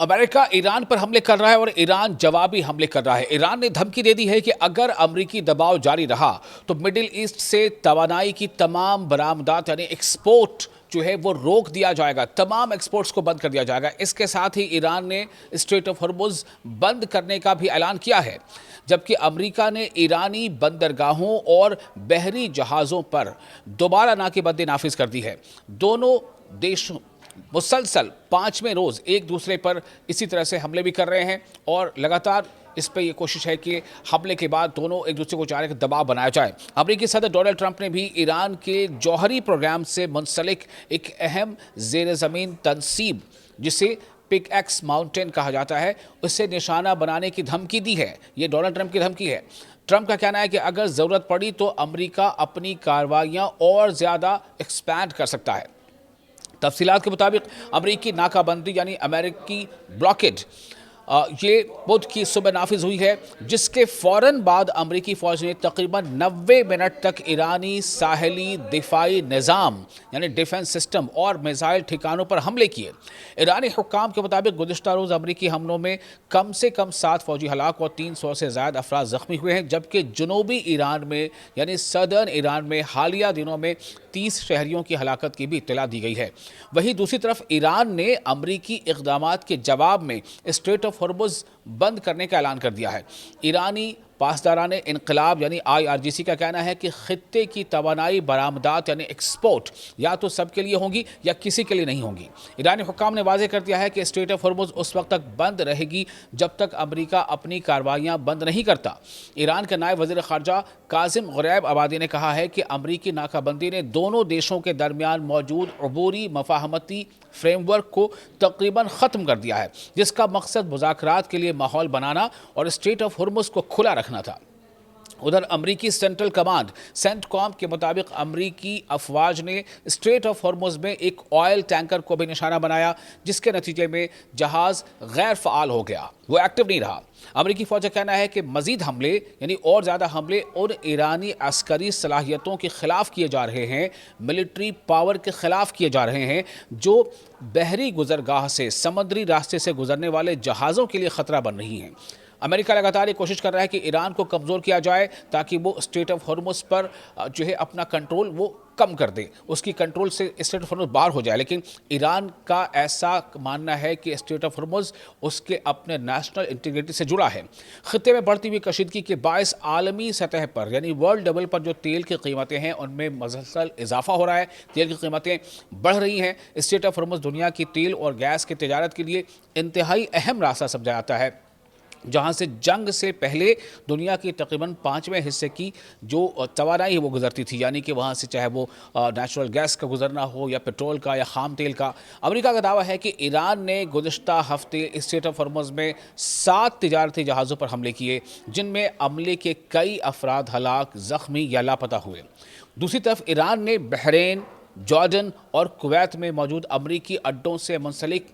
امریکہ ایران پر حملے کر رہا ہے اور ایران جوابی حملے کر رہا ہے۔ ایران نے دھمکی دے دی ہے کہ اگر امریکی دباؤ جاری رہا تو مڈل ایسٹ سے توانائی کی تمام برآمدات یعنی ایکسپورٹ جو ہے وہ روک دیا جائے گا، تمام ایکسپورٹس کو بند کر دیا جائے گا۔ اس کے ساتھ ہی ایران نے اسٹریٹ آف ہرمز بند کرنے کا بھی اعلان کیا ہے، جبکہ امریکہ نے ایرانی بندرگاہوں اور بحری جہازوں پر دوبارہ ناکے بندی نافذ کر دی ہے۔ دونوں دیشوں مسلسل 5ویں روز ایک دوسرے پر اسی طرح سے حملے بھی کر رہے ہیں اور لگاتار اس پہ یہ کوشش ہے کہ حملے کے بعد دونوں ایک دوسرے کو چاہے کہ دباؤ بنایا جائے۔ امریکی صدر ڈونلڈ ٹرمپ نے بھی ایران کے جوہری پروگرام سے منسلک ایک اہم زیر زمین تنصیب جسے پک ایکس ماؤنٹین کہا جاتا ہے اسے نشانہ بنانے کی دھمکی دی ہے۔ یہ ڈونلڈ ٹرمپ کی دھمکی ہے۔ ٹرمپ کا کہنا ہے کہ اگر ضرورت پڑی تو امریکہ اپنی کارروائیاں اور زیادہ ایکسپینڈ کر سکتا ہے۔ تفصیلات کے مطابق امریکی ناکہ بندی یعنی امریکی بلاکیڈ یہ بدھ کی صبح نافذ ہوئی ہے، جس کے فوراً بعد امریکی فوج نے تقریباً 90 منٹ تک ایرانی ساحلی دفاعی نظام یعنی ڈیفنس سسٹم اور میزائل ٹھکانوں پر حملے کیے۔ ایرانی حکام کے مطابق گزشتہ روز امریکی حملوں میں کم سے کم 7 فوجی ہلاک اور 300 سے زائد افراد زخمی ہوئے ہیں، جبکہ جنوبی ایران میں یعنی سدرن ایران میں حالیہ دنوں میں 30 شہریوں کی ہلاکت کی بھی اطلاع دی گئی ہے۔ وہیں دوسری طرف ایران نے امریکی اقدامات کے جواب میں اسٹریٹ آف ہرمز بند کرنے کا اعلان کر دیا ہے۔ ایرانی پاسداران انقلاب یعنی IRGC کا کہنا ہے کہ خطے کی توانائی برآمدات یعنی ایکسپورٹ یا تو سب کے لیے ہوں گی یا کسی کے لیے نہیں ہوں گی۔ ایرانی حکام نے واضح کر دیا ہے کہ اسٹریٹ آف ہرمز اس وقت تک بند رہے گی جب تک امریکہ اپنی کارروائیاں بند نہیں کرتا۔ ایران کے نائب وزیر خارجہ کاظم غریب آبادی نے کہا ہے کہ امریکی ناکہ بندی نے دونوں دیشوں کے درمیان موجود عبوری مفاہمتی فریم ورک کو تقریباً ختم کر دیا ہے، جس کا مقصد مذاکرات کے لیے ماحول بنانا اور اسٹریٹ آف ہرمز کو کھلا رکھنا تھا۔ ادھر امریکی سینٹرل کمانڈ سینٹ کام کے مطابق امریکی افواج نے اسٹریٹ آف ہرمز میں ایک آئل ٹینکر کو بھی نشانہ بنایا، جس کے نتیجے میں جہاز غیر فعال ہو گیا، وہ ایکٹیو نہیں رہا۔ امریکی فوج کا کہنا ہے کہ مزید حملے یعنی اور زیادہ حملے ان ایرانی عسکری صلاحیتوں کے خلاف کیے جا رہے ہیں، ملٹری پاور کے خلاف کیے جا رہے ہیں، جو بحری گزرگاہ سے سمندری راستے سے گزرنے والے جہازوں کے لیے خطرہ بن رہی ہیں۔ امریکہ لگاتار یہ کوشش کر رہا ہے کہ ایران کو کمزور کیا جائے تاکہ وہ اسٹریٹ آف ہرمز پر جو ہے اپنا کنٹرول وہ کم کر دے، اس کی کنٹرول سے اسٹریٹ آف ہرمز باہر ہو جائے، لیکن ایران کا ایسا ماننا ہے کہ اسٹریٹ آف ہرمز اس کے اپنے نیشنل انٹیگریٹی سے جڑا ہے۔ خطے میں بڑھتی ہوئی کشیدگی کے باعث عالمی سطح پر یعنی ورلڈ لیول پر جو تیل کی قیمتیں ہیں ان میں مسلسل اضافہ ہو رہا ہے، تیل کی قیمتیں بڑھ رہی ہیں۔ اسٹریٹ آف ہرمز دنیا کی تیل اور گیس کی تجارت کے لیے انتہائی اہم راستہ سمجھا جاتا ہے، جہاں سے جنگ سے پہلے دنیا کی تقریباً 5ویں حصے کی جو توانائی ہے وہ گزرتی تھی، یعنی کہ وہاں سے چاہے وہ نیچرل گیس کا گزرنا ہو یا پیٹرول کا یا خام تیل کا۔ امریکہ کا دعویٰ ہے کہ ایران نے گزشتہ ہفتے اسٹریٹ آف ہرمز میں 7 تجارتی جہازوں پر حملے کیے، جن میں عملے کے کئی افراد ہلاک، زخمی یا لاپتہ ہوئے۔ دوسری طرف ایران نے بحرین، جارڈن اور کویت میں موجود امریکی اڈوں سے منسلک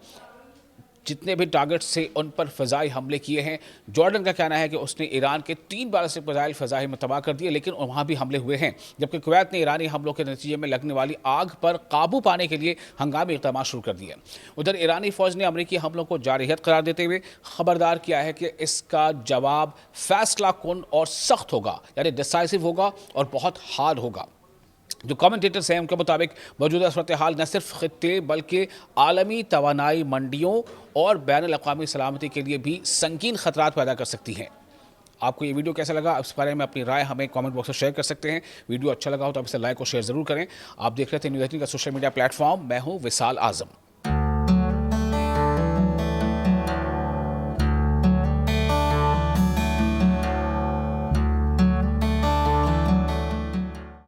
جتنے بھی ٹارگٹ سے ان پر فضائی حملے کیے ہیں۔ جارڈن کا کہنا ہے کہ اس نے ایران کے 3 بالسٹک میزائل فضائی میں تباہ کر دیے، لیکن وہاں بھی حملے ہوئے ہیں، جبکہ کویت نے ایرانی حملوں کے نتیجے میں لگنے والی آگ پر قابو پانے کے لیے ہنگامی اقدامات شروع کر دیے۔ ادھر ایرانی فوج نے امریکی حملوں کو جارحیت قرار دیتے ہوئے خبردار کیا ہے کہ اس کا جواب فیصلہ کن اور سخت ہوگا، یعنی ڈیسائسو ہوگا اور بہت ہارڈ ہوگا۔ جو کامنٹیٹرز ہیں ان کے مطابق موجودہ صورتحال نہ صرف خطے بلکہ عالمی توانائی منڈیوں اور بین الاقوامی سلامتی کے لیے بھی سنگین خطرات پیدا کر سکتی ہیں۔ آپ کو یہ ویڈیو کیسا لگا؟ اس بارے میں اپنی رائے ہمیں کامنٹ باکس میں شیئر کر سکتے ہیں۔ ویڈیو اچھا لگا ہو تو آپ اسے لائک اور شیئر ضرور کریں۔ آپ دیکھ رہے تھے نیوز 18 کا سوشل میڈیا پلیٹ فارم، میں ہوں وصال اعظم۔